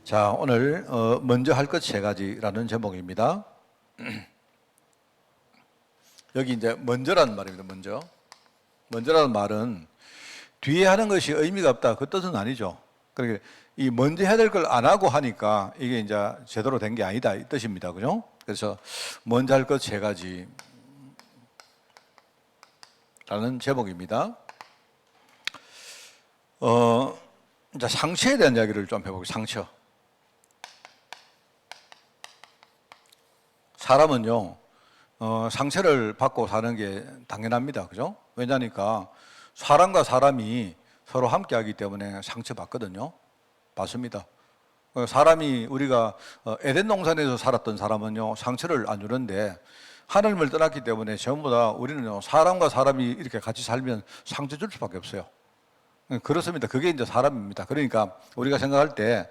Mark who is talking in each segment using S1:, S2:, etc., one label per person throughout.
S1: 자, 오늘 먼저 할 것 세 가지라는 제목입니다. 여기 이제 먼저라는 말입니다. 먼저라는 말은 뒤에 하는 것이 의미가 없다, 그 뜻은 아니죠. 그러니까 이 먼저 해야 될 걸 안 하고 하니까 이게 이제 제대로 된 게 아니다, 이 뜻입니다. 그죠? 그래서 먼저 할 것 세 가지라는 제목입니다. 이제 상처에 대한 이야기를 좀 해보겠습니다. 사람은요, 상처를 받고 사는 게 당연합니다. 그죠? 왜냐니까 사람과 사람이 서로 함께 하기 때문에 상처받거든요. 받습니다. 사람이 우리가 에덴 동산에서 살았던 사람은요, 상처를 안 주는데 하나님을 떠났기 때문에 전부 다 우리는요, 사람과 사람이 이렇게 같이 살면 상처 줄 수밖에 없어요. 그렇습니다. 그게 이제 사람입니다. 그러니까 우리가 생각할 때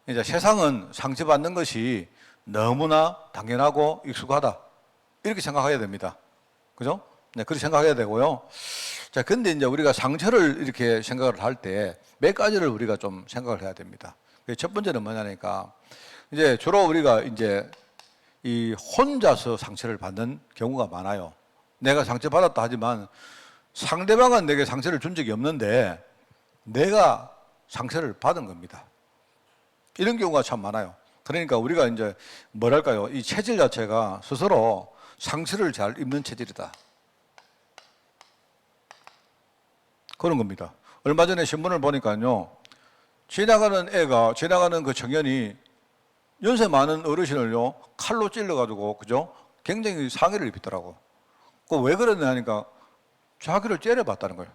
S1: 이제 세상은 상처받는 것이 너무나 당연하고 익숙하다, 이렇게 생각해야 됩니다. 그죠? 네, 그렇게 생각해야 되고요. 자, 근데 이제 우리가 상처를 이렇게 생각을 할 때 몇 가지를 우리가 좀 생각을 해야 됩니다. 첫 번째는 뭐냐니까, 이제 주로 우리가 이제 이 혼자서 상처를 받는 경우가 많아요. 내가 상처받았다 하지만 상대방은 내게 상처를 준 적이 없는데 내가 상처를 받은 겁니다. 이런 경우가 참 많아요. 그러니까 우리가 이제 뭐랄까요, 이 체질 자체가 스스로 상처를 잘 입는 체질이다, 그런 겁니다. 얼마 전에 신문을 보니까요, 지나가는 그 청년이 연세 많은 어르신을요, 칼로 찔러가지고, 그죠? 굉장히 상해를 입히더라고. 그 왜 그러냐 하니까 자기를 째려봤다는 거예요.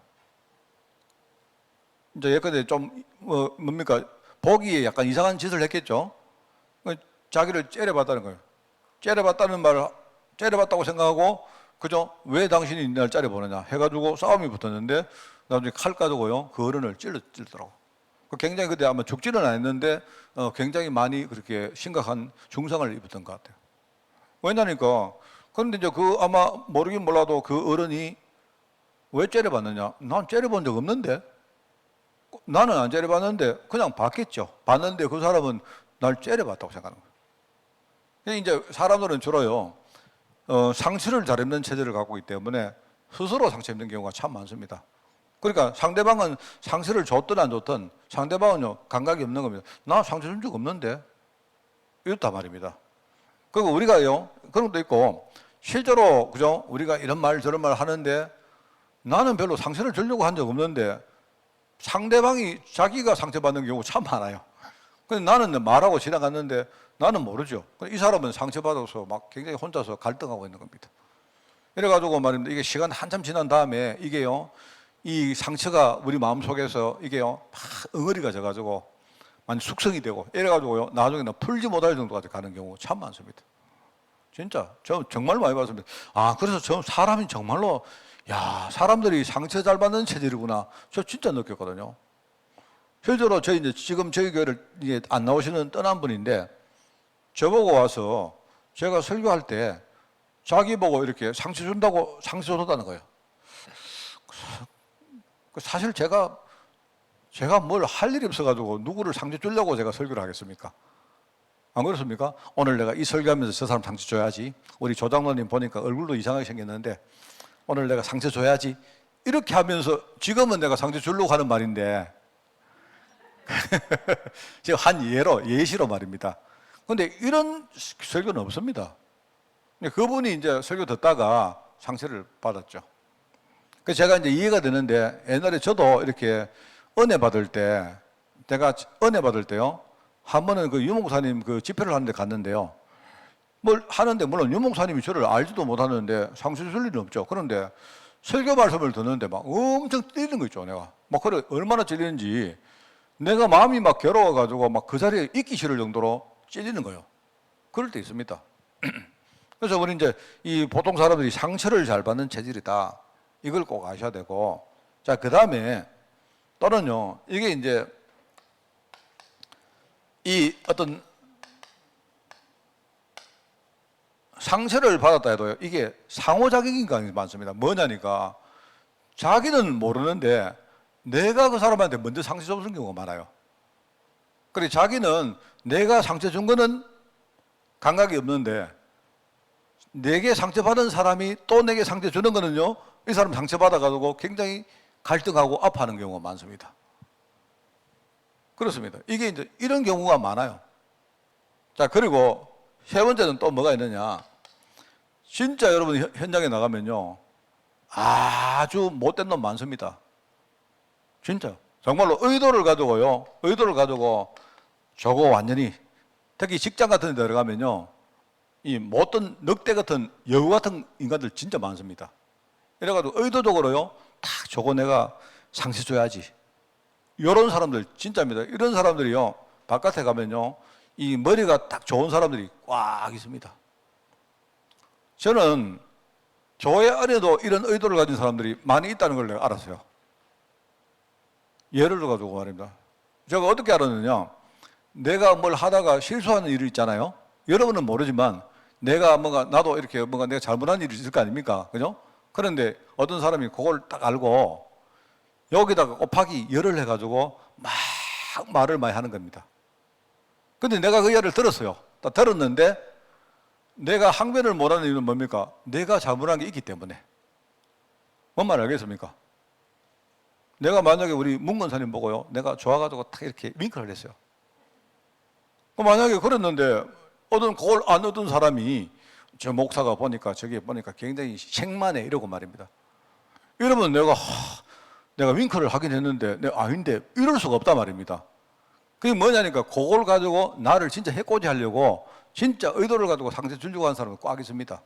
S1: 이제 예컨대 좀, 뭡니까? 보기에 약간 이상한 짓을 했겠죠? 자기를 째려봤다는 거예요. 째려봤다고 생각하고, 그죠? 왜 당신이 날 째려보느냐 해가지고 싸움이 붙었는데, 나중에 칼 가지고요, 그 어른을 찔렀더라고. 굉장히 그때 아마 죽지는 않았는데, 굉장히 많이 그렇게 심각한 중상을 입었던 것 같아요. 왜냐니까, 그런데 이제 아마 모르긴 몰라도 그 어른이 왜 째려봤느냐? 난 째려본 적 없는데? 나는 안 째려봤는데 그냥 봤겠죠. 봤는데 그 사람은 날 째려봤다고 생각하는 거예요. 이제 사람들은 주로요, 상처를 잘 입는 체질을 갖고 있기 때문에 스스로 상처 입는 경우가 참 많습니다. 그러니까 상대방은 상처를 줬든 안 줬든 상대방은요, 감각이 없는 겁니다. 나 상처 준 적 없는데? 이렇단 말입니다. 그리고 우리가요, 그런 것도 있고, 실제로, 그죠? 우리가 이런 말 저런 말 하는데 나는 별로 상처를 주려고 한 적 없는데 상대방이 자기가 상처받는 경우가 참 많아요. 근데 나는 말하고 지나갔는데 나는 모르죠. 이 사람은 상처받아서 막 굉장히 혼자서 갈등하고 있는 겁니다. 이래가지고 말입니다. 이게 시간 한참 지난 다음에 이게요, 이 상처가 우리 마음속에서 이게요, 막 응어리가 져가지고 많이 숙성이 되고 이래가지고요, 나중에는 풀지 못할 정도까지 가는 경우가 참 많습니다. 진짜 저 정말 많이 봤습니다. 그래서 저 사람이 정말로, 야, 사람들이 상처 잘 받는 체질이구나, 저 진짜 느꼈거든요. 실제로 이제 지금 저희 교회를 이제 안 나오시는 떠난 분인데, 저보고 와서 제가 설교할 때 자기 보고 이렇게 상처 준다고 상처 줬다는 거예요. 사실 제가 뭘 할 일이 없어가지고 누구를 상처 주려고 제가 설교를 하겠습니까? 안 그렇습니까? 오늘 내가 이 설교하면서 저 사람 상처 줘야지. 우리 조장로님 보니까 얼굴도 이상하게 생겼는데 오늘 내가 상처 줘야지. 이렇게 하면서 지금은 내가 상처 주려고 하는 말인데 지금 한 예시로 말입니다. 근데 이런 설교는 없습니다. 그분이 이제 설교 듣다가 상처를 받았죠. 그래서 제가 이제 이해가 되는데, 옛날에 저도 이렇게 은혜 받을 때요, 한 번은 그 유목사님 그 집회를 하는데 갔는데요. 뭘 하는데, 물론 유목사님이 저를 알지도 못하는데 상처 줄 일은 없죠. 그런데 설교 말씀을 듣는데 막 엄청 찔리는 거 있죠, 내가. 막 그래, 얼마나 찔리는지 내가 마음이 막 괴로워가지고 막 그 자리에 있기 싫을 정도로 찔리는 거예요. 그럴 때 있습니다. 그래서 우리 이제 이 보통 사람들이 상처를 잘 받는 체질이다, 이걸 꼭 아셔야 되고, 자, 그 다음에 또는요, 이게 이제 이 어떤 상처를 받았다 해도요, 이게 상호작용인 경우가 많습니다. 뭐냐니까, 자기는 모르는데 내가 그 사람한테 먼저 상처 줬는 경우가 많아요. 그래 자기는 내가 상처 준 거는 감각이 없는데 내게 상처받은 사람이 또 내게 상처 주는 거는요, 이 사람 상처받아가지고 굉장히 갈등하고 아파하는 경우가 많습니다. 그렇습니다. 이게 이제 이런 경우가 많아요. 자, 그리고 세 번째는 또 뭐가 있느냐. 진짜 여러분 현장에 나가면요, 아주 못된 놈 많습니다. 진짜. 정말로 의도를 가지고 저거 완전히, 특히 직장 같은 데 들어가면요, 이 못된 늑대 같은 여우 같은 인간들 진짜 많습니다. 이래가지고 의도적으로요, 딱 저거 내가 상처 줘야지. 이런 사람들 진짜입니다. 이런 사람들이요, 바깥에 가면요, 이 머리가 딱 좋은 사람들이 꽉 있습니다. 저는 교회 안에도 이런 의도를 가진 사람들이 많이 있다는 걸 내가 알았어요. 예를 들어가지고 말입니다. 제가 어떻게 알았느냐, 내가 뭘 하다가 실수하는 일이 있잖아요. 여러분은 모르지만 내가 나도 이렇게 내가 잘못한 일이 있을 거 아닙니까? 그죠? 그런데 어떤 사람이 그걸 딱 알고 여기다가 곱하기 열을 해가지고 막 말을 많이 하는 겁니다. 근데 내가 그 예를 들었어요. 딱 들었는데 내가 항변을 못하는 이유는 뭡니까? 내가 잘못한 게 있기 때문에. 뭔 말 알겠습니까? 내가 만약에 우리 문건사님 보고요, 내가 좋아가지고 딱 이렇게 윙크를 했어요. 만약에 그랬는데 그걸 안 얻은 사람이 저 목사가 보니까 저기 보니까 굉장히 생만해 이러고 말입니다. 이러면 내가 윙크를 하긴 했는데 내가 아닌데 이럴 수가 없단 말입니다. 그게 뭐냐니까 그걸 가지고 나를 진짜 해코지 하려고 진짜 의도를 가지고 상처 주려고 하는 사람은 꽉 있습니다.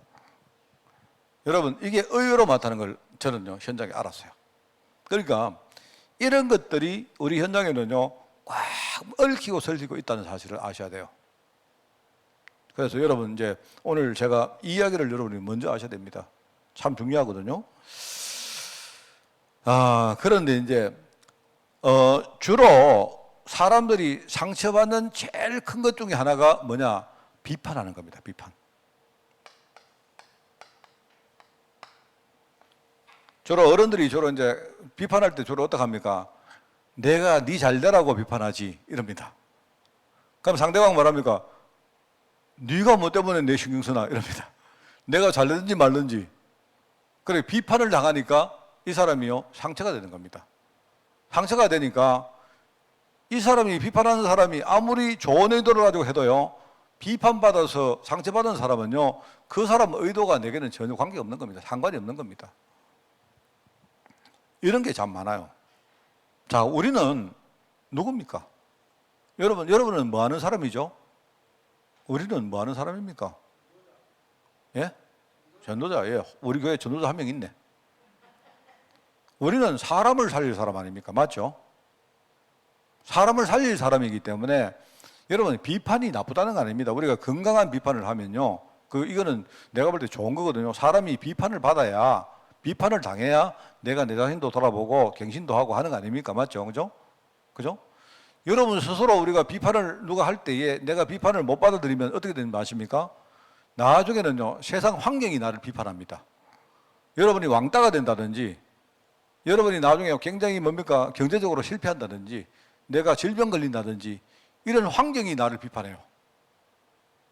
S1: 여러분, 이게 의외로 많다는 걸 저는요, 현장에 알았어요. 그러니까 이런 것들이 우리 현장에는요, 꽉 얽히고 설키고 있다는 사실을 아셔야 돼요. 그래서 여러분, 이제 오늘 제가 이 이야기를 여러분이 먼저 아셔야 됩니다. 참 중요하거든요. 그런데 이제 주로 사람들이 상처받는 제일 큰 것 중에 하나가 뭐냐? 비판하는 겁니다. 비판. 주로 어른들이 이제 비판할 때 주로 어떻게 합니까? 내가 네 잘되라고 비판하지 이럽니다. 그럼 상대방 뭐랍니까? 네가 뭐 때문에 내 신경 쓰나 이럽니다. 내가 잘되든지 말든지. 그래 비판을 당하니까 이 사람이요, 상처가 되는 겁니다. 상처가 되니까 이 사람이, 비판하는 사람이 아무리 좋은 의도를 가지고 해도요, 비판받아서 상처받은 사람은요, 그 사람 의도가 내게는 전혀 관계가 없는 겁니다. 상관이 없는 겁니다. 이런 게 참 많아요. 자, 우리는 누굽니까? 여러분은 뭐 하는 사람이죠? 우리는 뭐 하는 사람입니까? 예? 전도자, 예. 우리 교회 전도자 한 명 있네. 우리는 사람을 살릴 사람 아닙니까? 맞죠? 사람을 살릴 사람이기 때문에 여러분, 비판이 나쁘다는 거 아닙니다. 우리가 건강한 비판을 하면요, 이거는 내가 볼 때 좋은 거거든요. 사람이 비판을 받아야, 비판을 당해야 내가 내 자신도 돌아보고 갱신도 하고 하는 거 아닙니까? 맞죠? 그죠? 여러분 스스로 우리가 비판을 누가 할 때에 내가 비판을 못 받아들이면 어떻게 되는 거 아십니까? 나중에는요, 세상 환경이 나를 비판합니다. 여러분이 왕따가 된다든지, 여러분이 나중에 굉장히 경제적으로 실패한다든지, 내가 질병 걸린다든지, 이런 환경이 나를 비판해요.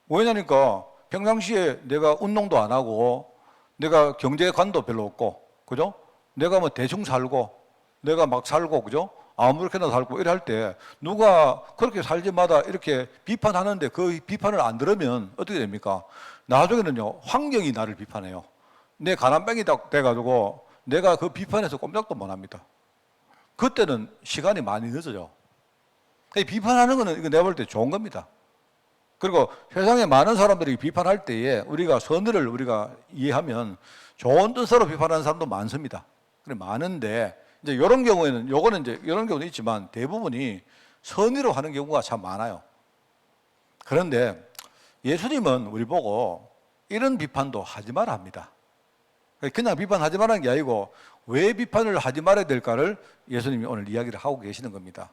S1: 왜냐니까 평상시에 내가 운동도 안 하고 내가 경제관도 별로 없고, 그죠? 내가 대충 살고 내가 막 살고, 그죠? 아무렇게나 살고 이래 할 때 누가 그렇게 살지마다 이렇게 비판하는데 그 비판을 안 들으면 어떻게 됩니까? 나중에는요, 환경이 나를 비판해요. 내 가난뱅이 돼가지고 내가 그 비판에서 꼼짝도 못 합니다. 그때는 시간이 많이 늦어져. 비판하는 거는 이거 내가 볼 때 좋은 겁니다. 그리고 세상에 많은 사람들이 비판할 때에 우리가 선의를 우리가 이해하면 좋은 뜻으로 비판하는 사람도 많습니다. 그래 많은데 이제 이런 경우에는 요거는 이제 이런 경우도 있지만 대부분이 선의로 하는 경우가 참 많아요. 그런데 예수님은 우리 보고 이런 비판도 하지 마라 합니다. 그냥 비판하지 말라는 게 아니고 왜 비판을 하지 말아야 될까를 예수님이 오늘 이야기를 하고 계시는 겁니다.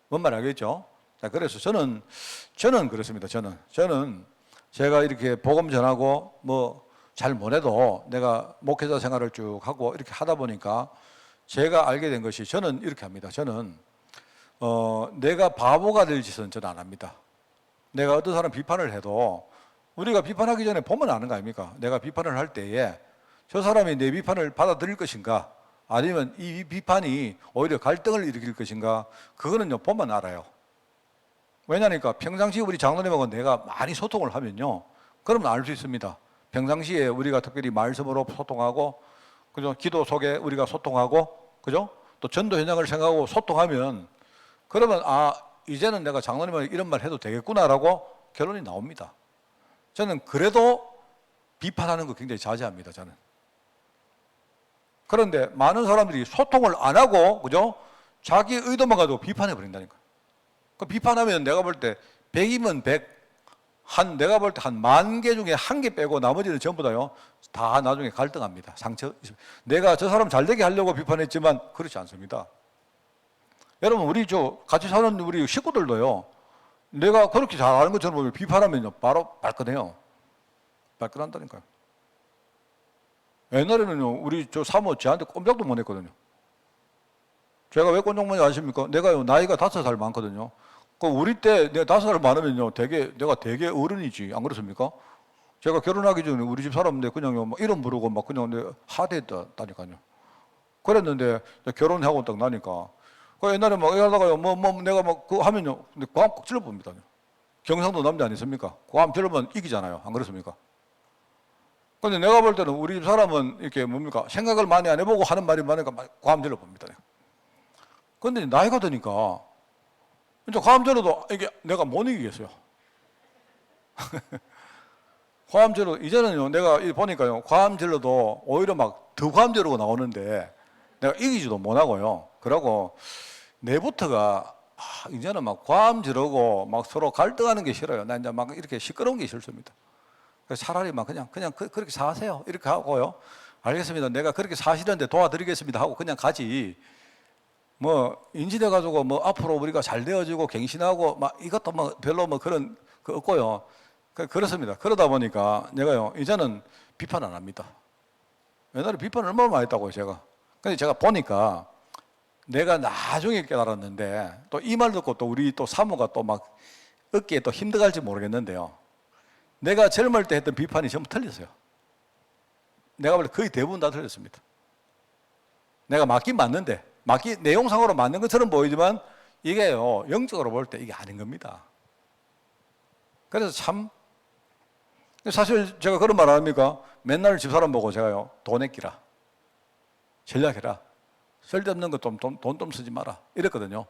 S1: 뭔 말 알겠죠? 자, 그래서 저는 그렇습니다. 저는 제가 이렇게 복음 전하고 잘 못해도 내가 목회자 생활을 쭉 하고 이렇게 하다 보니까 제가 알게 된 것이, 저는 이렇게 합니다. 저는 내가 바보가 될 짓은 저는 안 합니다. 내가 어떤 사람 비판을 해도 우리가 비판하기 전에 보면 아는 거 아닙니까? 내가 비판을 할 때에 저 사람이 내 비판을 받아들일 것인가, 아니면 이 비판이 오히려 갈등을 일으킬 것인가, 그거는요 보면 알아요. 왜냐니까 평상시 우리 장로님하고 내가 많이 소통을 하면요, 그러면 알 수 있습니다. 평상시에 우리가 특별히 말씀으로 소통하고, 그죠? 기도 속에 우리가 소통하고, 그죠? 또 전도 현장을 생각하고 소통하면, 그러면 이제는 내가 장로님한테 이런 말 해도 되겠구나라고 결론이 나옵니다. 저는 그래도 비판하는 거 굉장히 자제합니다, 저는. 그런데 많은 사람들이 소통을 안 하고, 그죠? 자기 의도만 가지고 비판해 버린다니까. 그 비판하면 내가 볼 때 100이면 100, 내가 볼 때 한 10,000개 중에 1개 빼고 나머지는 전부 다요, 다 나중에 갈등합니다. 상처. 내가 저 사람 잘 되게 하려고 비판했지만 그렇지 않습니다. 여러분, 우리 같이 사는 우리 식구들도요, 내가 그렇게 잘하는 것처럼 비판하면요, 바로 발끈해요. 발끈한다니까요. 옛날에는요, 우리 사모 저한테 꼼짝도 못 했거든요. 제가 왜 꼼짝 못 아십니까? 내가요, 나이가 5살 많거든요. 그 우리 때 내가 5살 많으면요, 내가 되게 어른이지. 안 그렇습니까? 제가 결혼하기 전에 우리 집 사람인데 그냥요, 막 이름 부르고 막 그냥 내가 하대했다니까요. 그랬는데 결혼하고 딱 나니까. 그 옛날에 막 이러다가요, 내가 막 그거 하면요, 근데 고함 꼭 질러봅니다. 경상도 남자 아니십니까? 고함 질러면 이기잖아요. 안 그렇습니까? 근데 내가 볼 때는 우리 집 사람은 이렇게 뭡니까? 생각을 많이 안 해보고 하는 말이 많으니까 고함 질러봅니다. 근데 나이가 드니까 이제 고함 질러도 이게 내가 못 이기겠어요. 고함 질러, 이제는요, 내가 보니까요, 고함 질러도 오히려 막 더 고함 지르고 나오는데 내가 이기지도 못하고요. 그러고 내부터가 이제는 막 고함 지르고 막 서로 갈등하는 게 싫어요. 나 이제 막 이렇게 시끄러운 게 싫습니다. 그래서 차라리 막 그냥 그렇게 사세요. 이렇게 하고요. 알겠습니다. 내가 그렇게 사시는데 도와드리겠습니다 하고 그냥 가지. 뭐 인지돼 가지고 뭐 앞으로 우리가 잘 되어지고 갱신하고 막 이것도 뭐 별로 뭐 그런 거 없고요. 그렇습니다. 그러다 보니까 내가요, 이제는 비판 안 합니다. 옛날에 비판을 얼마나 많이 했다고요, 제가. 근데 제가 보니까 내가 나중에 깨달았는데, 또 이 말 듣고 또 우리 또 사모가 또 막 어깨에 또 힘들어갈지 모르겠는데요. 내가 젊을 때 했던 비판이 전부 틀렸어요. 내가 볼 때 거의 대부분 다 틀렸습니다. 내가 맞긴 맞는데, 내용상으로 맞는 것처럼 보이지만 이게요, 영적으로 볼 때 이게 아닌 겁니다. 그래서 참, 사실 제가 그런 말 안 합니까? 맨날 집사람 보고 제가요, 돈 아끼라, 전략해라, 쓸데없는 거 돈 좀 쓰지 마라 이랬거든요.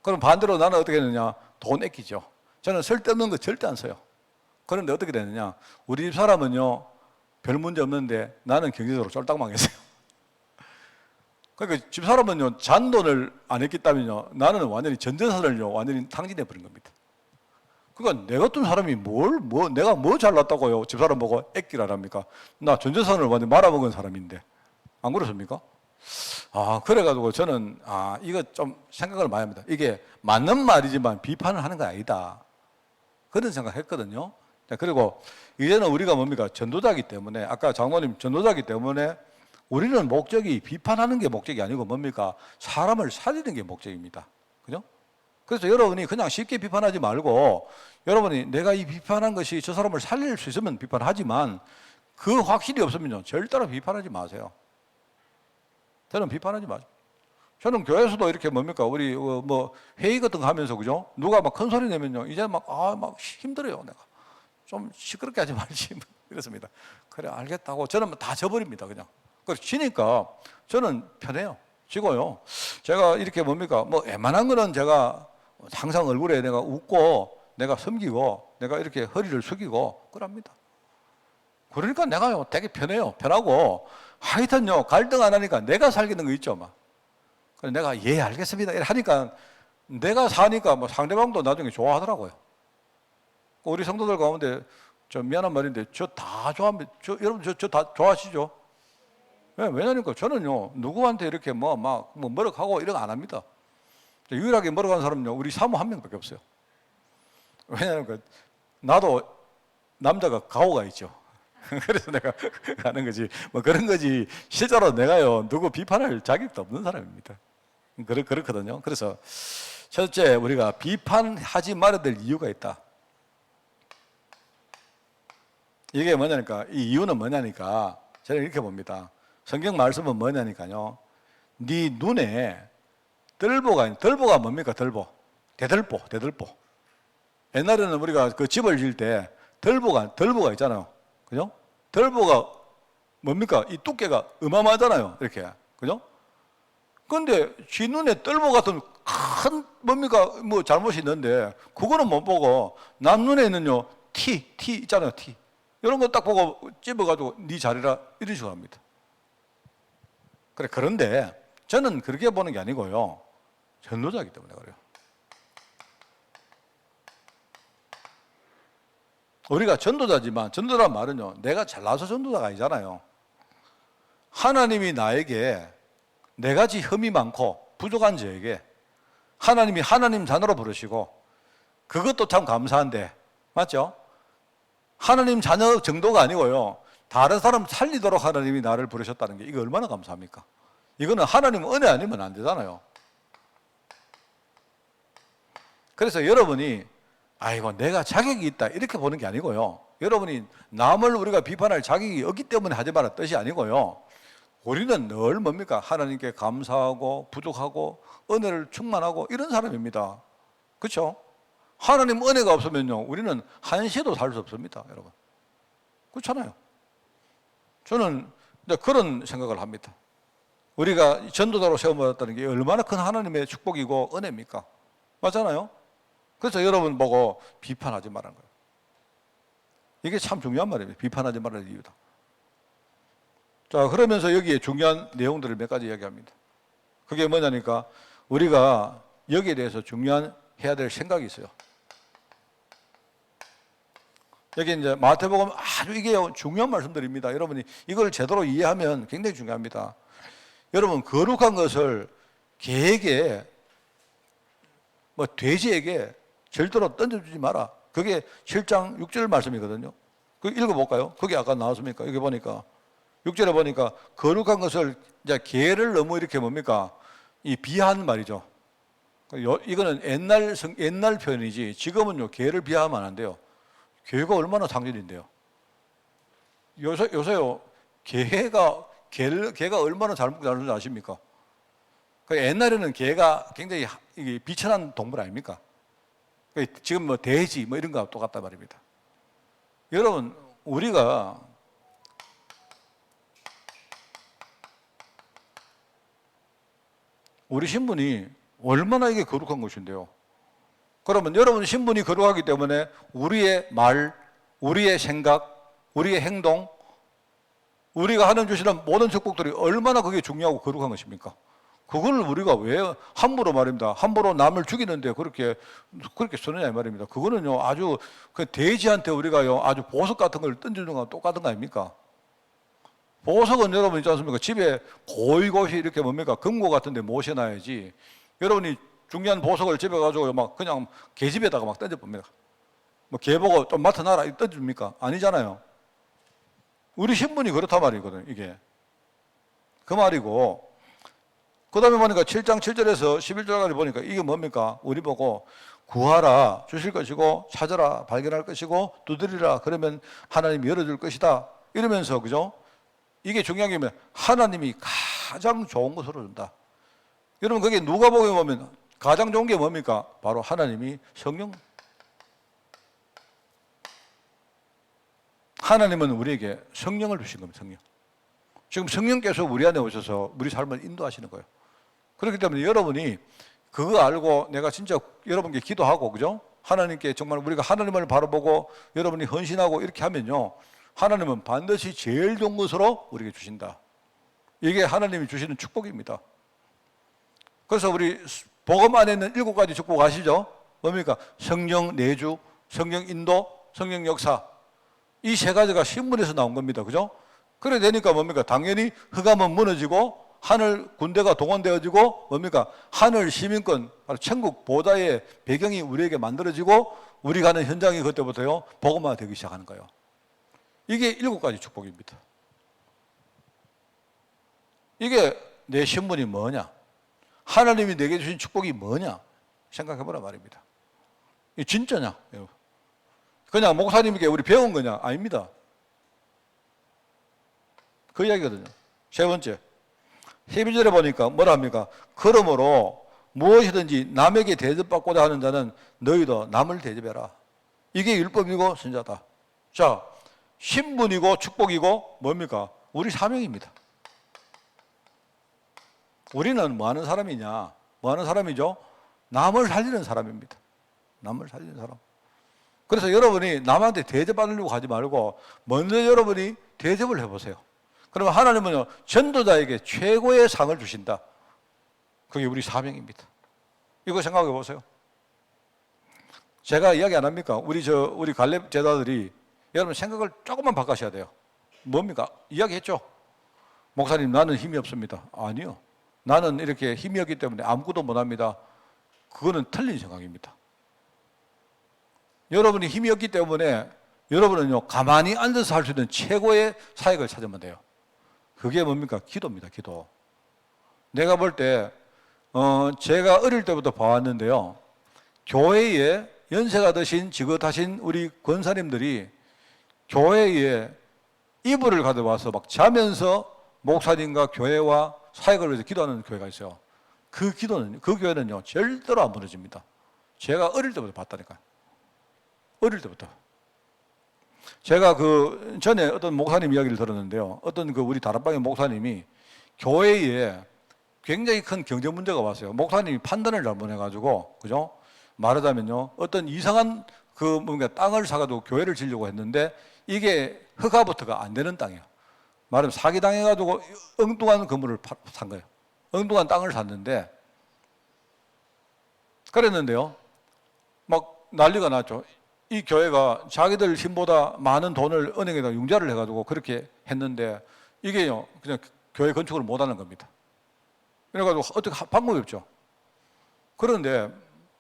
S1: 그럼 반대로 나는 어떻게 했느냐? 돈 아끼죠. 저는 쓸데없는 거 절대 안 써요. 그런데 어떻게 되느냐? 우리 집 사람은요, 별 문제 없는데 나는 경제적으로 쫄딱 망했어요. 그러니까 집 사람은요, 잔돈을 안 했기 때문에요, 나는 완전히 전 재산을요, 완전히 탕진해 버린 겁니다. 그러니까 내 같은 사람이 내가 뭐 잘났다고요? 집 사람 보고 아끼라랍니까? 나 전 재산을 완전히 말아먹은 사람인데. 안 그렇습니까? 그래가지고 저는, 이거 좀 생각을 많이 합니다. 이게 맞는 말이지만 비판을 하는 건 아니다. 그런 생각 했거든요. 그리고 이제는 우리가 뭡니까? 전도자이기 때문에, 아까 장로님 전도자이기 때문에 우리는 목적이 비판하는 게 목적이 아니고 뭡니까? 사람을 살리는 게 목적입니다. 그죠? 그래서 여러분이 그냥 쉽게 비판하지 말고, 여러분이 내가 이 비판한 것이 저 사람을 살릴 수 있으면 비판하지만 그 확실히 없으면요, 절대로 비판하지 마세요. 저는 비판하지 마세요. 저는 교회에서도 이렇게 뭡니까? 우리 뭐 회의 같은 거 하면서, 그죠? 누가 막 큰 소리 내면요, 이제 막 힘들어요. 내가 좀 시끄럽게 하지 말지. 이렇습니다. 그래, 알겠다고 저는 다 져버립니다. 그냥. 그래서 지니까 저는 편해요. 지고요. 제가 이렇게 뭡니까? 뭐 웬만한 거는 제가 항상 얼굴에 내가 웃고 내가 섬기고 내가 이렇게 허리를 숙이고 그럽니다. 그러니까 내가요, 되게 편해요. 편하고 하여튼요, 갈등 안 하니까 내가 살기는 거 있죠, 막. 그래서 내가 알겠습니다 이렇게 하니까, 내가 사니까 뭐 상대방도 나중에 좋아하더라고요. 우리 성도들 가운데 저 미안한 말인데 저 다 좋아합니다. 여러분 저 다 좋아하시죠? 왜냐니까 저는요, 누구한테 이렇게 뭐라 하고 이런 거 안 합니다. 유일하게 뭐라 하는 사람은요, 우리 사모 한 명밖에 없어요. 왜냐면 나도 남자가 가오가 있죠. 그래서 내가 하는 거지. 뭐 그런 거지. 실제로 내가요, 누구 비판할 자격도 없는 사람입니다. 그렇거든요. 그래서 첫째, 우리가 비판하지 말아야 될 이유가 있다. 이게 뭐냐니까, 이 이유는 뭐냐니까, 저는 이렇게 봅니다. 성경 말씀은 뭐냐니까요. 네 눈에 들보가 뭡니까? 대들보. 옛날에는 우리가 그 집을 지을 때 들보가 있잖아요. 그죠? 들보가 뭡니까? 이 두께가 어마어마하잖아요. 이렇게. 그죠? 근데 지 눈에 들보 같은 큰 뭡니까? 뭐 잘못이 있는데 그거는 못 보고 남 눈에는요. 티 있잖아요. 티. 이런 거 딱 보고 집어가지고 네 자리라 이런 식으로 합니다. 그래, 그런데 저는 그렇게 보는 게 아니고요. 전도자이기 때문에 그래요. 우리가 전도자지만 전도라는 말은요. 내가 잘나서 전도자가 아니잖아요. 하나님이 나에게 네 가지 흠이 많고 부족한 저에게 하나님이 하나님 자녀로 부르시고 그것도 참 감사한데 맞죠? 하나님 자녀 정도가 아니고요. 다른 사람 살리도록 하나님이 나를 부르셨다는 게 이거 얼마나 감사합니까? 이거는 하나님 은혜 아니면 안 되잖아요. 그래서 여러분이 아이고 내가 자격이 있다 이렇게 보는 게 아니고요. 여러분이 남을 우리가 비판할 자격이 없기 때문에 하지 말라 뜻이 아니고요. 우리는 늘 뭡니까? 하나님께 감사하고 부족하고 은혜를 충만하고 이런 사람입니다. 그렇죠? 하나님 은혜가 없으면요. 우리는 한시도 살 수 없습니다. 여러분. 그렇잖아요. 저는 이제 그런 생각을 합니다. 우리가 전도자로 세워받았다는 게 얼마나 큰 하나님의 축복이고 은혜입니까? 맞잖아요? 그래서 여러분 보고 비판하지 말라는 거예요. 이게 참 중요한 말이에요. 비판하지 말라는 이유다. 자, 그러면서 여기에 중요한 내용들을 몇 가지 이야기합니다. 그게 뭐냐니까 우리가 여기에 대해서 중요한 해야 될 생각이 있어요. 여기 이제 마태복음 아주 이게 중요한 말씀들입니다. 여러분이 이걸 제대로 이해하면 굉장히 중요합니다. 여러분 거룩한 것을 개에게 뭐 돼지에게 절대로 던져주지 마라. 그게 7장 6절 말씀이거든요. 그 읽어볼까요? 거기 아까 나왔습니까? 여기 보니까 6절에 보니까 거룩한 것을 이제 개를 너무 이렇게 뭡니까? 이 비하한 말이죠. 이거는 옛날 표현이지 지금은요 개를 비하하면 안 돼요. 개가 얼마나 상징인데요. 요새요 개가 얼마나 잘못하는지 아십니까? 옛날에는 개가 굉장히 비천한 동물 아닙니까? 지금 뭐 돼지 뭐 이런 거하고 똑같단 말입니다. 여러분 우리가 우리 신분이 얼마나 이게 거룩한 것인데요. 그러면 여러분 신분이 거룩하기 때문에 우리의 말, 우리의 생각, 우리의 행동, 우리가 하는 주시는 모든 축복들이 얼마나 그게 중요하고 거룩한 것입니까? 그걸 우리가 왜 함부로 말입니다. 함부로 남을 죽이는데 그렇게 쓰느냐 이 말입니다. 그거는요 아주 그 돼지한테 우리가요 아주 보석 같은 걸 던지는 거랑 똑같은 거 아닙니까? 보석은 여러분 있지 않습니까? 집에 고이고이 이렇게 뭡니까? 금고 같은 데 모셔놔야지. 여러분이 중요한 보석을 집에 가지고 막 그냥 계집에다가 막 던져봅니다. 뭐 개 보고 좀 맡아놔라 이렇게 던집니까? 아니잖아요. 우리 신분이 그렇단 말이거든요, 이게. 그 말이고. 그 다음에 보니까 7장 7절에서 11절까지 보니까 이게 뭡니까? 우리 보고 구하라 주실 것이고 찾아라 발견할 것이고 두드리라 그러면 하나님이 열어줄 것이다. 이러면서 그죠? 이게 중요한 게 뭐냐? 하나님이 가장 좋은 것으로 준다. 여러분 그게 누가복음에 보면 가장 좋은 게 뭡니까? 바로 하나님이 성령. 하나님은 우리에게 성령을 주신 겁니다. 성령. 지금 성령께서 우리 안에 오셔서 우리 삶을 인도하시는 거예요. 그렇기 때문에 여러분이 그거 알고 내가 진짜 여러분께 기도하고 그죠? 하나님께 정말 우리가 하나님을 바라보고 여러분이 헌신하고 이렇게 하면요. 하나님은 반드시 제일 좋은 것으로 우리에게 주신다. 이게 하나님이 주시는 축복입니다. 그래서 우리 복음 안에 있는 7가지 축복 아시죠? 뭡니까? 성령 내주, 성령 인도, 성령 역사. 이 3가지가 신문에서 나온 겁니다. 그죠? 그래 되니까 뭡니까? 당연히 흑암은 무너지고 하늘 군대가 동원되어지고 뭡니까? 하늘 시민권, 바로 천국 보좌의 배경이 우리에게 만들어지고 우리 가는 현장이 그때부터요 복음화 되기 시작하는 거예요. 이게 7가지 축복입니다. 이게 내 신분이 뭐냐? 하나님이 내게 주신 축복이 뭐냐? 생각해보란 말입니다. 이 진짜냐? 그냥 목사님에게 우리 배운 거냐? 아닙니다. 그 이야기거든요. 세 번째, 12절에 보니까 뭐라 합니까? 그러므로 무엇이든지 남에게 대접받고자 하는 자는 너희도 남을 대접해라. 이게 율법이고 선자다. 자, 신분이고 축복이고 뭡니까? 우리 사명입니다. 우리는 뭐 하는 사람이냐? 뭐 하는 사람이죠? 남을 살리는 사람입니다. 남을 살리는 사람. 그래서 여러분이 남한테 대접받으려고 하지 말고 먼저 여러분이 대접을 해보세요. 그러면 하나님은요, 전도자에게 최고의 상을 주신다. 그게 우리 사명입니다. 이거 생각해 보세요. 제가 이야기 안 합니까? 우리 갈렙 제자들이 여러분 생각을 조금만 바꾸셔야 돼요. 뭡니까? 이야기했죠. 목사님, 나는 힘이 없습니다. 아니요. 나는 이렇게 힘이 없기 때문에 아무것도 못합니다. 그거는 틀린 생각입니다. 여러분이 힘이 없기 때문에 여러분은요, 가만히 앉아서 할 수 있는 최고의 사역을 찾으면 돼요. 그게 뭡니까? 기도입니다. 기도. 내가 볼 때 제가 어릴 때부터 봐왔는데요, 교회에 연세가 드신 지긋하신 우리 권사님들이 교회에 이불을 가져와서 막 자면서 목사님과 교회와 사역을 위해서 기도하는 교회가 있어요. 그 교회는요, 절대로 안 무너집니다. 제가 어릴 때부터 봤다니까요. 어릴 때부터. 제가 그 전에 어떤 목사님 이야기를 들었는데요. 어떤 그 우리 다락방의 목사님이 교회에 굉장히 큰 경제 문제가 왔어요. 목사님이 판단을 잘못해가지고, 그죠? 말하자면요, 어떤 이상한 그 뭔가 땅을 사가지고 교회를 지려고 했는데 이게 허가부터가 안 되는 땅이에요. 말하면 사기당해가지고 엉뚱한 건물을 산 거예요. 엉뚱한 땅을 샀는데, 그랬는데요, 막 난리가 났죠. 이 교회가 자기들 힘보다 많은 돈을 은행에다 융자를 해가지고 그렇게 했는데 이게요, 그냥 교회 건축을 못 하는 겁니다. 그래가지고 어떻게 방법이 없죠. 그런데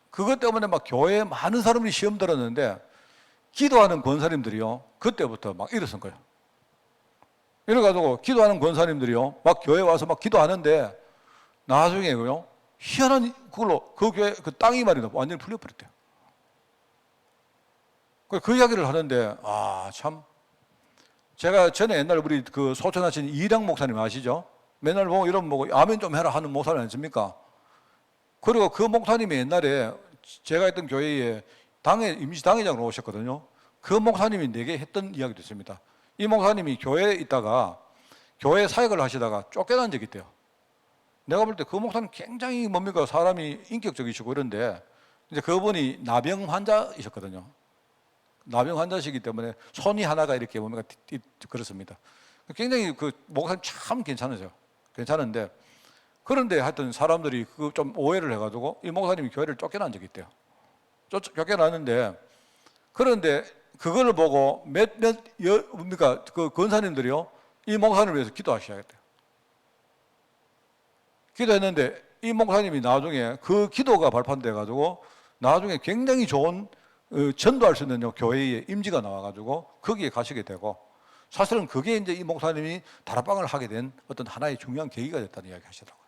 S1: 그것 때문에 막 교회에 많은 사람들이 시험 들었는데 기도하는 권사님들이요, 그때부터 막 일어선 거예요. 이래가지고 기도하는 권사님들이요, 막 교회 와서 막 기도하는데 나중에요, 희한한 그걸로 그 교회 그 땅이 말이다 완전히 풀려버렸대요. 그 이야기를 하는데, 참. 제가 전에 옛날 우리 그 소천하신 이량 목사님 아시죠? 맨날 보고 이런 보고 아멘 좀 해라 하는 목사님 아닙니까? 그리고 그 목사님이 옛날에 제가 있던 교회에 임시당회장으로 오셨거든요. 그 목사님이 내게 했던 이야기도 있습니다. 이 목사님이 교회에 있다가 교회 사역을 하시다가 쫓겨난 적이 있대요. 내가 볼 때 그 목사님 굉장히 뭡니까? 사람이 인격적이시고 이런데 이제 그분이 나병 환자이셨거든요. 나병 환자시기 때문에 손이 하나가 이렇게 뭡니까? 그렇습니다. 굉장히 그 목사님 참 괜찮으세요. 괜찮은데, 그런데 하여튼 사람들이 그 좀 오해를 해가지고 이 목사님이 교회를 쫓겨난 적이 있대요. 쫓겨났는데, 그런데 그걸 보고 뭡니까? 그 권사님들이요, 이 목사님을 위해서 기도하셔야겠대요. 기도했는데 이 목사님이 나중에 그 기도가 발판돼가지고 나중에 굉장히 좋은 전도할 수 있는 교회에 임지가 나와가지고 거기에 가시게 되고, 사실은 그게 이제 이 목사님이 다락방을 하게 된 어떤 하나의 중요한 계기가 됐다는 이야기 하시더라고요.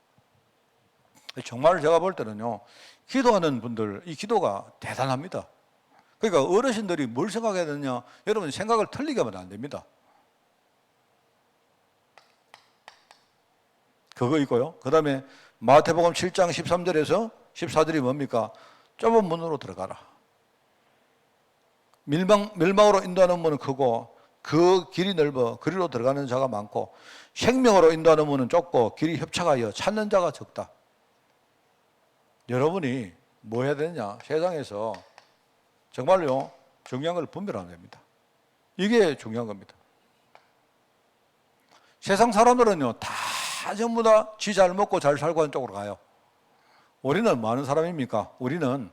S1: 정말 제가 볼 때는요, 기도하는 분들, 이 기도가 대단합니다. 그러니까 어르신들이 뭘 생각해야 되느냐, 여러분 생각을 틀리게 하면 안 됩니다. 그거 있고요. 그 다음에 마태복음 7장 13절에서 14절이 뭡니까? 좁은 문으로 들어가라. 멸망으로 인도하는 문은 크고 그 길이 넓어 그리로 들어가는 자가 많고 생명으로 인도하는 문은 좁고 길이 협착하여 찾는 자가 적다. 여러분이 뭐 해야 되느냐? 세상에서 정말요, 중요한 걸 분별하면 됩니다. 이게 중요한 겁니다. 세상 사람들은요, 다 전부 다 지 잘 먹고 잘 살고 하는 쪽으로 가요. 우리는 뭐 하는 사람입니까? 우리는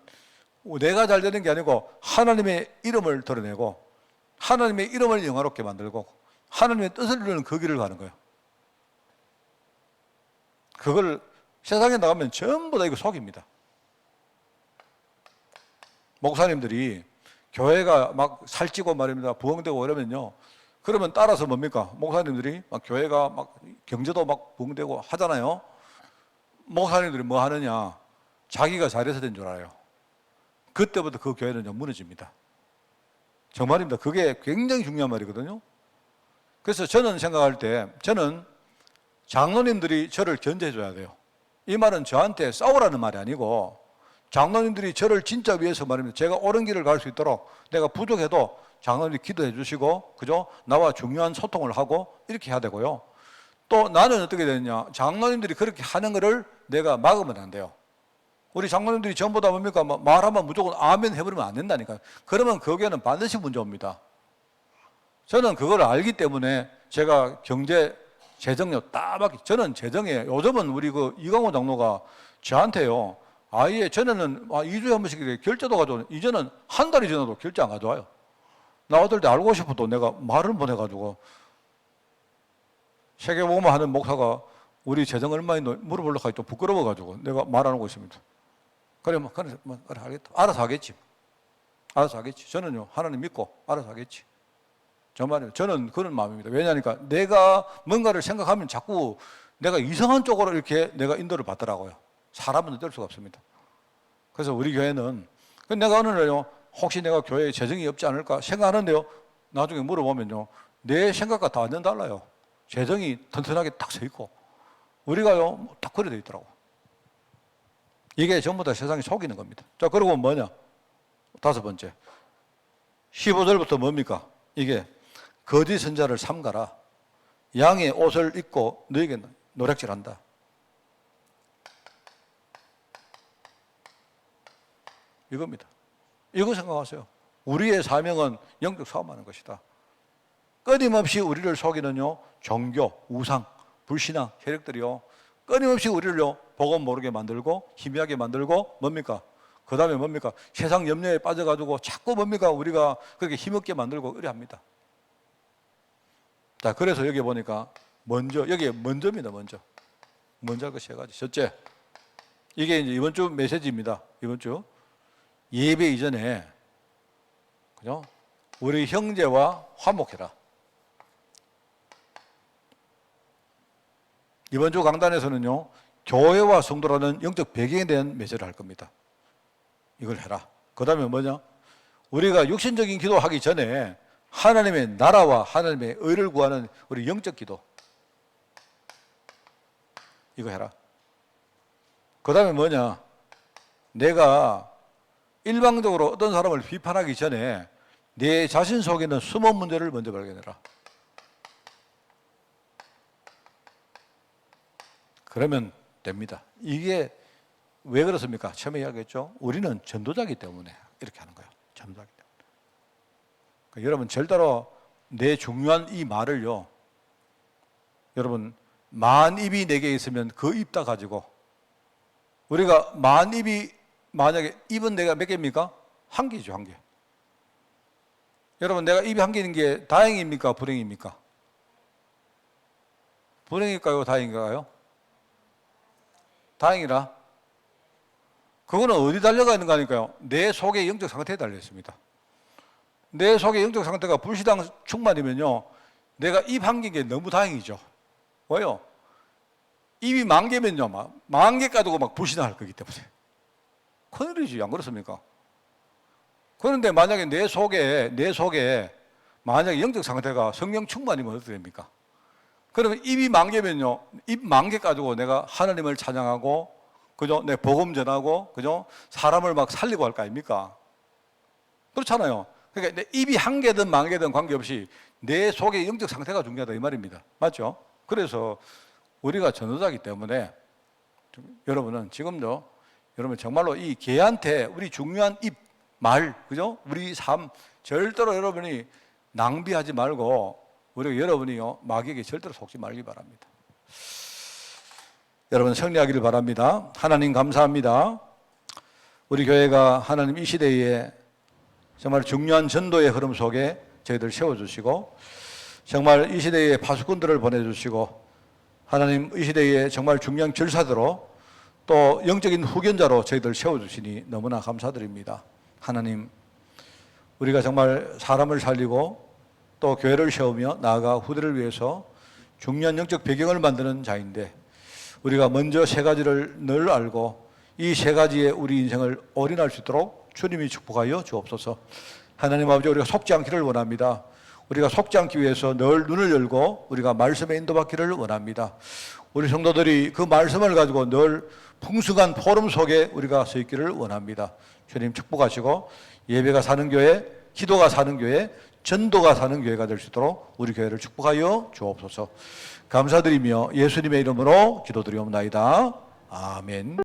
S1: 내가 잘 되는 게 아니고 하나님의 이름을 드러내고 하나님의 이름을 영화롭게 만들고 하나님의 뜻을 이루는 그 길을 가는 거예요. 그걸 세상에 나가면 전부 다 이거 속입니다. 목사님들이 교회가 막 살찌고 말입니다. 부흥되고 이러면요, 그러면 따라서 뭡니까? 목사님들이 막 교회가 막 경제도 막 부흥되고 하잖아요. 목사님들이 뭐 하느냐? 자기가 잘해서 된 줄 알아요. 그때부터 그 교회는 무너집니다. 정말입니다. 그게 굉장히 중요한 말이거든요. 그래서 저는 생각할 때 저는 장로님들이 저를 견제해 줘야 돼요. 이 말은 저한테 싸우라는 말이 아니고 장로님들이 저를 진짜 위해서 말입니다. 제가 옳은 길을 갈 수 있도록 내가 부족해도 장로님이 기도해 주시고 그죠? 나와 중요한 소통을 하고 이렇게 해야 되고요. 또 나는 어떻게 되느냐? 장로님들이 그렇게 하는 것을 내가 막으면 안 돼요. 우리 장로님들이 전부 다 뭡니까? 말하면 무조건 아멘 해버리면 안 된다니까요. 그러면 거기에는 반드시 문제 옵니다. 저는 그걸 알기 때문에 제가 경제 재정력 따박히 저는 재정에 요즘은 우리 그 이광호 장로가 저한테요. 아예 전에는 2주에 한 번씩 결제도 가져오는 이제는 한 달이 지나도 결제 안 가져와요. 나 어떨 때 알고 싶어도 내가 말을 보내가지고 세계보험을 하는 목사가 우리 재정 얼마인지 물어보려고 하기 좀 부끄러워가지고 내가 말 안 하고 있습니다. 그래, 그래, 알겠다. 알아서 하겠지. 알아서 하겠지. 저는요, 하나님 믿고 알아서 하겠지. 정말이에요. 저는 그런 마음입니다. 왜냐하니까 내가 뭔가를 생각하면 자꾸 내가 이상한 쪽으로 이렇게 내가 인도를 받더라고요. 사람은 어쩔 수가 없습니다. 그래서 우리 교회는 내가 어느 날요, 혹시 내가 교회에 재정이 없지 않을까 생각하는데요, 나중에 물어보면요, 내 생각과 다 완전 달라요. 재정이 튼튼하게 딱 서 있고, 우리가요, 딱 그래 돼 있더라고. 이게 전부 다 세상이 속이는 겁니다. 자, 그리고 뭐냐? 5번째. 15절부터 뭡니까? 이게 거짓 선자를 삼가라. 양의 옷을 입고 너에게 노략질한다. 이겁니다. 이거 생각하세요. 우리의 사명은 영적 사업하는 것이다. 끊임없이 우리를 속이는요, 종교, 우상, 불신앙 세력들이요, 끊임없이 우리를요, 복음 모르게 만들고 희미하게 만들고 뭡니까? 그 다음에 뭡니까? 세상 염려에 빠져가지고 자꾸 뭡니까? 우리가 그렇게 힘없게 만들고 그래 합니다. 자, 그래서 여기 보니까 먼저, 여기에 먼저입니다. 먼저 할 것이 3가지. 첫째, 이게 이제 이번 주 메시지입니다. 이번 주 예배 이전에 그죠? 우리 형제와 화목해라. 이번 주 강단에서는요, 교회와 성도라는 영적 배경에 대한 메시지를 할 겁니다. 이걸 해라. 그 다음에 뭐냐? 우리가 육신적인 기도하기 전에 하나님의 나라와 하나님의 의를 구하는 우리 영적 기도. 이거 해라. 그 다음에 뭐냐? 내가 일방적으로 어떤 사람을 비판하기 전에 내 자신 속에 있는 숨은 문제를 먼저 발견해라. 그러면 됩니다. 이게 왜 그렇습니까? 처음에 이야기했죠. 우리는 전도자이기 때문에 이렇게 하는 거예요. 전도자이기 때문에. 그러니까 여러분 절대로 내 중요한 이 말을요, 여러분 만 입이 내게 있으면 그 입 다 가지고, 우리가 만 입이 만약에 입은 내가 몇 개입니까? 1개죠, 1개. 여러분 내가 입이 1개인 게 다행입니까? 불행입니까? 불행일까요? 다행인가요? 다행이라. 그거는 어디 달려가 있는 거니까요? 내 속의 영적 상태에 달려 있습니다. 내 속의 영적 상태가 불신앙 충만이면요, 내가 입 1개인 게 너무 다행이죠. 왜요? 입이 10,000개면요, 10,000개 가지고 막 불신앙할 거기 때문에. 큰일이지, 안 그렇습니까? 그런데 만약에 내 속에 만약에 영적 상태가 성령 충만이면 어떻게 됩니까? 그러면 입이 10,000개면요, 입 10,000개 가지고 내가 하나님을 찬양하고, 그죠? 내 복음 전하고, 그죠? 사람을 막 살리고 할 거 아닙니까? 그렇잖아요. 그러니까 내 입이 1개든 10,000개든 관계없이 내 속의 영적 상태가 중요하다 이 말입니다. 맞죠? 그래서 우리가 전도자이기 때문에 여러분은 지금도 여러분 정말로 이 개한테 우리 중요한 입, 말, 그죠? 우리 삶 절대로 여러분이 낭비하지 말고, 우리가 여러분이요, 마귀에게 절대로 속지 말기 바랍니다. 여러분 승리하기를 바랍니다. 하나님 감사합니다. 우리 교회가 하나님 이 시대에 정말 중요한 전도의 흐름 속에 저희들 세워주시고, 정말 이 시대에 파수꾼들을 보내주시고, 하나님 이 시대에 정말 중요한 결사대로 또 영적인 후견자로 저희들 세워주시니 너무나 감사드립니다. 하나님, 우리가 정말 사람을 살리고 또 교회를 세우며 나아가 후대를 위해서 중요한 영적 배경을 만드는 자인데, 우리가 먼저 3가지를 늘 알고 이 3가지에 우리 인생을 올인할 수 있도록 주님이 축복하여 주옵소서. 하나님 아버지, 우리가 속지 않기를 원합니다. 우리가 속지 않기 위해서 늘 눈을 열고 우리가 말씀에 인도받기를 원합니다. 우리 성도들이 그 말씀을 가지고 늘 풍성한 포럼 속에 우리가 서 있기를 원합니다. 주님 축복하시고 예배가 사는 교회, 기도가 사는 교회, 전도가 사는 교회가 될 수 있도록 우리 교회를 축복하여 주옵소서. 감사드리며 예수님의 이름으로 기도드리옵나이다. 아멘.